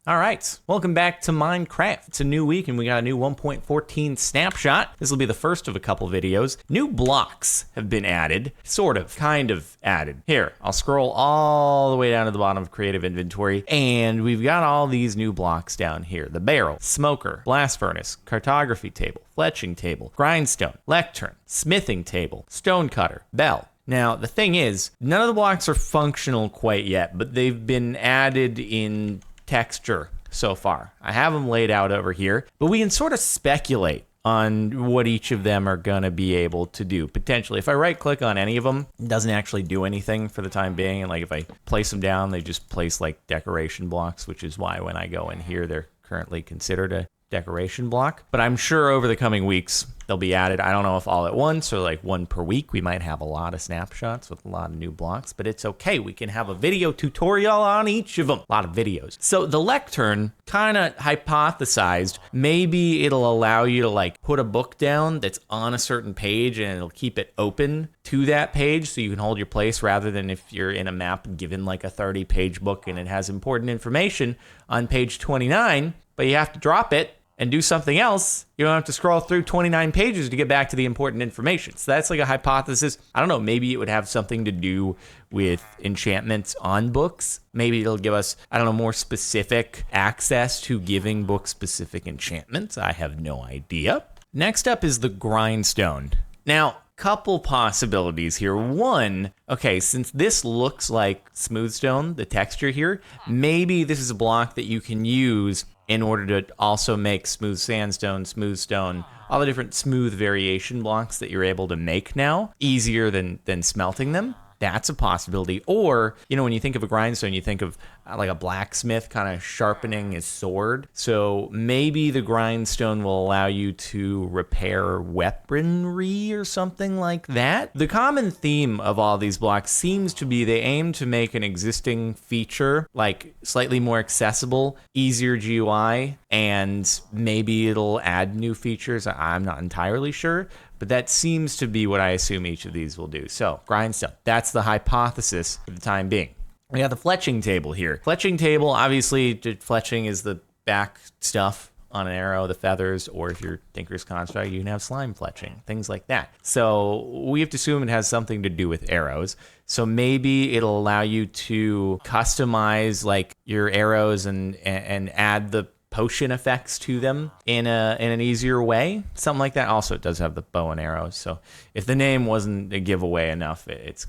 All right, welcome back to Minecraft. It's a new week and we got a new 1.14 snapshot. This will be the first of a couple videos. New blocks have been added, kind of added. Here, I'll scroll all the way down to the bottom of Creative Inventory and we've got all these new blocks down here. The barrel, smoker, blast furnace, cartography table, fletching table, grindstone, lectern, smithing table, stone cutter, bell. Now, the thing is, none of the blocks are functional quite yet, but they've been added in texture so far. I have them laid out over here, but we can sort of speculate on what each of them are going to be able to do. Potentially, if I right click on any of them, it doesn't actually do anything for the time being. And like if I place them down, they just place like decoration blocks, which is why when I go in here, they're currently considered a decoration block. But I'm sure over the coming weeks, they'll be added. I don't know if all at once or like one per week. We might have a lot of snapshots with a lot of new blocks, but it's okay. We can have a video tutorial on each of them. A lot of videos. So the Lectern kind of hypothesized maybe it'll allow you to like put a book down that's on a certain page and it'll keep it open to that page so you can hold your place rather than if you're in a map given like a 30-page book and it has important information on page 29, but you have to drop it and do something else, you don't have to scroll through 29 pages to get back to the important information. So that's like a hypothesis. I don't know, maybe it would have something to do with enchantments on books. Maybe it'll give us, I don't know, more specific access to giving books specific enchantments. I have no idea. Next up is the grindstone. Now, couple possibilities here. One, okay, since this looks like smooth stone, the texture here, maybe this is a block that you can use in order to also make smooth sandstone, smooth stone, all the different smooth variation blocks that you're able to make now, easier than smelting them. That's a possibility. Or, you know, when you think of a grindstone, you think of like a blacksmith kind of sharpening his sword. So maybe the grindstone will allow you to repair weaponry or something like that. The common theme of all these blocks seems to be they aim to make an existing feature like slightly more accessible, easier GUI, and maybe it'll add new features. I'm not entirely sure. But that seems to be what I assume each of these will do. So, grindstone, that's the hypothesis for the time being. We have the fletching table here. Fletching table, obviously, fletching is the back stuff on an arrow, the feathers, or if you're Tinker's Construct, you can have slime fletching, things like that. So we have to assume it has something to do with arrows. So maybe it'll allow you to customize like your arrows and add the potion effects to them in an easier way, something like that. Also, it does have the bow and arrows, so if the name wasn't a giveaway enough, it's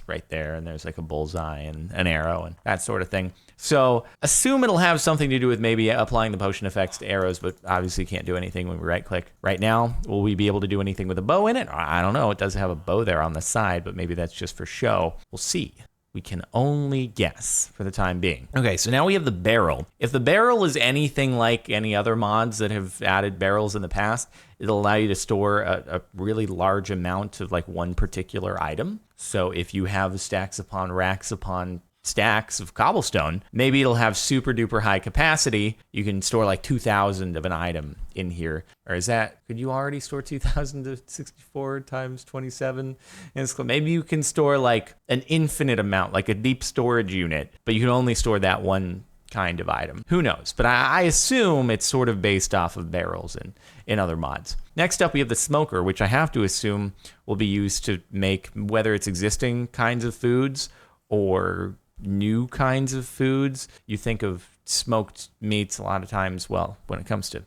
right there, and there's like a bullseye and an arrow and that sort of thing. So assume it'll have something to do with maybe applying the potion effects to arrows, but obviously can't do anything when we right click. Right now, will we be able to do anything with a bow in it? I don't know. It does have a bow there on the side, but maybe that's just for show. We'll see. We can only guess for the time being. Okay, so now we have the barrel. If the barrel is anything like any other mods that have added barrels in the past, it'll allow you to store a really large amount of like one particular item. So if you have stacks upon racks upon stacks of cobblestone, maybe it'll have super duper high capacity. You can store like 2,000 of an item in here. Or is that, could you already store 2,000 to 64 times 27? And maybe you can store like an infinite amount, like a deep storage unit, but you can only store that one kind of item. Who knows? But I assume it's sort of based off of barrels in other mods. Next up, we have the smoker, which I have to assume will be used to make, whether it's existing kinds of foods or new kinds of foods. You think of smoked meats a lot of times. Well, when it comes to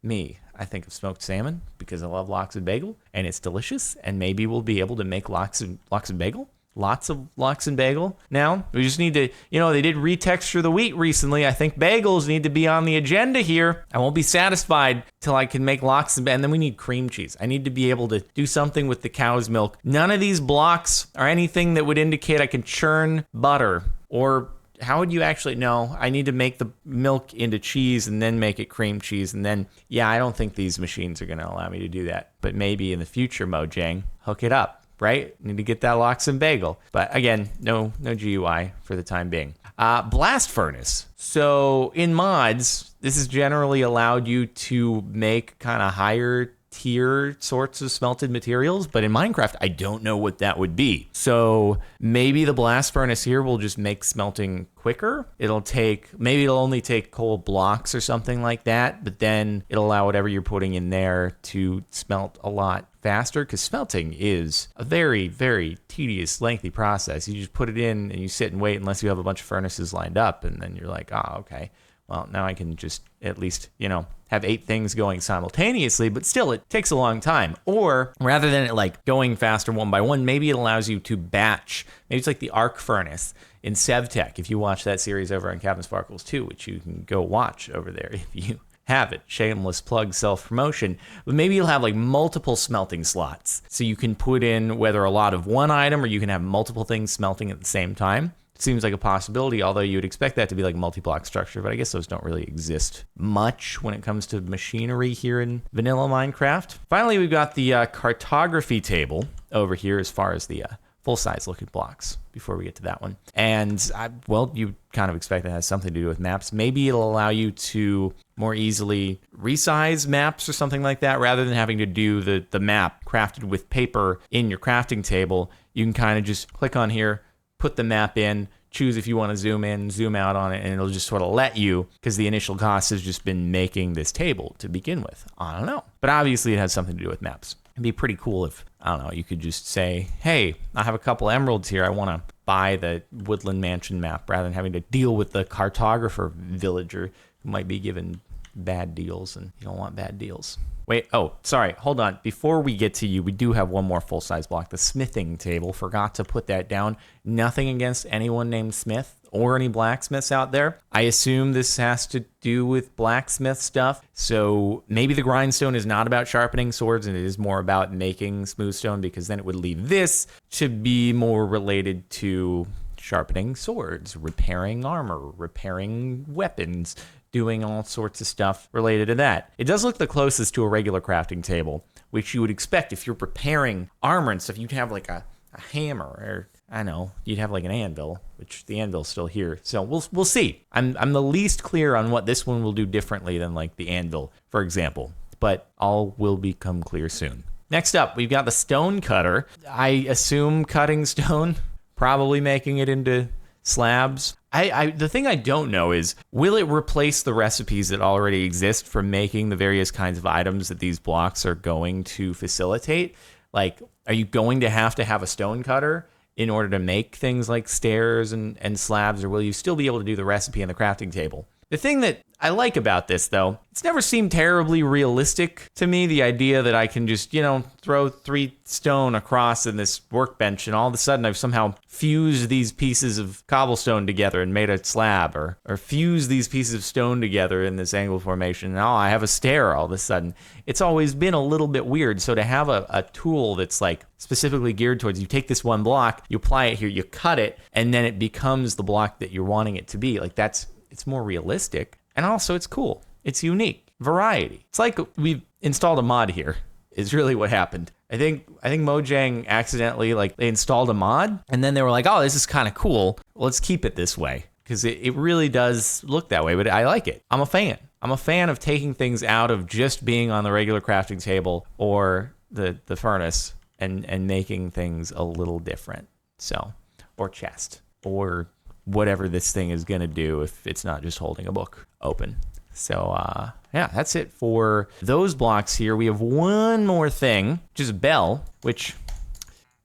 me, I think of smoked salmon because I love lox and bagel and it's delicious, and maybe we'll be able to make lox and bagel. Lots of lox and bagel. Now, we just need to, they did retexture the wheat recently. I think bagels need to be on the agenda here. I won't be satisfied till I can make lox and then we need cream cheese. I need to be able to do something with the cow's milk. None of these blocks are anything that would indicate I can churn butter, or how would you actually know? I need to make the milk into cheese and then make it cream cheese. And then, I don't think these machines are going to allow me to do that. But maybe in the future, Mojang, hook it up. Right? Need to get that lox and bagel. But again, no GUI for the time being. Blast furnace. So in mods, this has generally allowed you to make kind of higher tier sorts of smelted materials, but in Minecraft, I don't know what that would be. So maybe the blast furnace here will just make smelting quicker. Maybe it'll only take coal blocks or something like that, but then it'll allow whatever you're putting in there to smelt a lot faster, because smelting is a very, very tedious, lengthy process. You just put it in and you sit and wait unless you have a bunch of furnaces lined up, and then you're like, oh, okay. Well, now I can just at least, have 8 things going simultaneously, but still it takes a long time. Or rather than it like going faster one by one, maybe it allows you to batch. Maybe it's like the arc furnace in SevTech. If you watch that series over on CaptainSparklez 2, which you can go watch over there if you have it. Shameless plug, self-promotion. But maybe you'll have like multiple smelting slots. So you can put in whether a lot of one item or you can have multiple things smelting at the same time. Seems like a possibility, although you would expect that to be like multi-block structure, but I guess those don't really exist much when it comes to machinery here in vanilla Minecraft. Finally, we've got the cartography table over here as far as the full-size looking blocks before we get to that one. And, you kind of expect that has something to do with maps. Maybe it'll allow you to more easily resize maps or something like that, rather than having to do the map crafted with paper in your crafting table. You can kind of just click on here, put the map in, choose if you want to zoom in, zoom out on it, and it'll just sort of let you, because the initial cost has just been making this table to begin with. I don't know. But obviously it has something to do with maps. It'd be pretty cool if, I don't know, you could just say, hey, I have a couple emeralds here. I want to buy the Woodland Mansion map, rather than having to deal with the cartographer villager who might be given bad deals, and you don't want bad deals. Wait, oh, sorry, hold on. Before we get to you, we do have one more full-size block, the smithing table. Forgot to put that down. Nothing against anyone named Smith or any blacksmiths out there. I assume this has to do with blacksmith stuff. So maybe the grindstone is not about sharpening swords and it is more about making smooth stone, because then it would leave this to be more related to sharpening swords, repairing armor, repairing weapons, doing all sorts of stuff related to that. It does look the closest to a regular crafting table, which you would expect if you're preparing armor and stuff. You'd have like a hammer, or I know, you'd have like an anvil, which the anvil's still here. So we'll see. I'm the least clear on what this one will do differently than like the anvil, for example, but all will become clear soon. Next up, we've got the stone cutter. I assume cutting stone, probably making it into slabs. The thing I don't know is, will it replace the recipes that already exist for making the various kinds of items that these blocks are going to facilitate? Like, are you going to have a stone cutter in order to make things like stairs and slabs, or will you still be able to do the recipe in the crafting table? The thing that I like about this, though, it's never seemed terribly realistic to me, the idea that I can just, throw 3 stone across in this workbench and all of a sudden I've somehow fused these pieces of cobblestone together and made a slab, or fused these pieces of stone together in this angle formation, and I have a stair all of a sudden. It's always been a little bit weird. So to have a tool that's like specifically geared towards, you take this one block, you apply it here, you cut it, and then it becomes the block that you're wanting it to be. Like it's more realistic, and also it's cool. It's unique. Variety. It's like we've installed a mod here, is really what happened. I think Mojang accidentally, they installed a mod, and then they were like, oh, this is kind of cool. Let's keep it this way, because it really does look that way, but I like it. I'm a fan. I'm a fan of taking things out of just being on the regular crafting table or the furnace and making things a little different. So, or chest, or whatever this thing is going to do if it's not just holding a book open. So, yeah, that's it for those blocks here. We have one more thing, which is a bell, which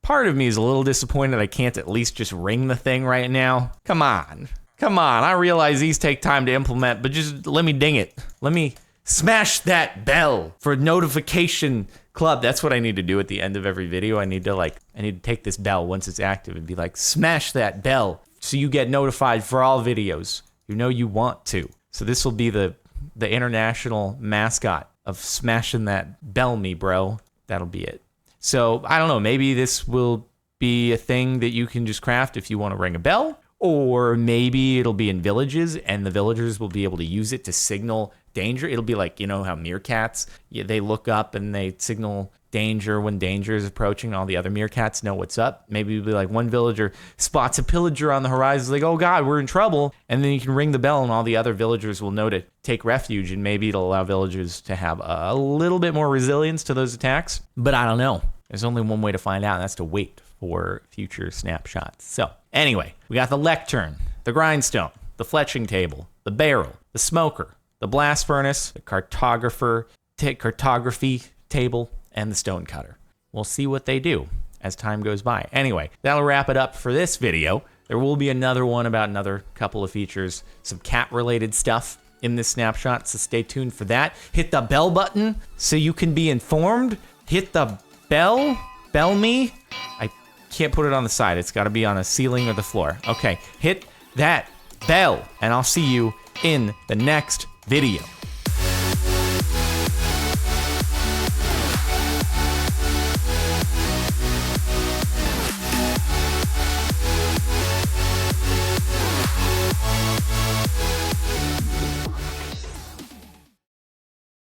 part of me is a little disappointed I can't at least just ring the thing right now. Come on. I realize these take time to implement, but just let me ding it. Let me smash that bell for notification club. That's what I need to do at the end of every video. I need to take this bell once it's active and be like, smash that bell, so you get notified for all videos. You want to. So this will be the international mascot of smashing that bell me, bro. That'll be it. So I don't know, maybe this will be a thing that you can just craft if you want to ring a bell, or maybe it'll be in villages and the villagers will be able to use it to signal danger. It'll be like, how meerkats, they look up and they signal danger when danger is approaching. All the other meerkats know what's up. Maybe it'll be like one villager spots a pillager on the horizon, like, oh God, we're in trouble. And then you can ring the bell and all the other villagers will know to take refuge, and maybe it'll allow villagers to have a little bit more resilience to those attacks. But I don't know. There's only one way to find out, and that's to wait for future snapshots. So anyway, we got the Lectern, the Grindstone, the Fletching Table, the Barrel, the Smoker, the Blast Furnace, the Cartography Table, and the Stone Cutter. We'll see what they do as time goes by. Anyway, that'll wrap it up for this video. There will be another one about another couple of features, some cat-related stuff in this snapshot, so stay tuned for that. Hit the bell button so you can be informed. Hit the bell me. I can't put it on the side. It's got to be on a ceiling or the floor. Okay, hit that bell, and I'll see you in the next video.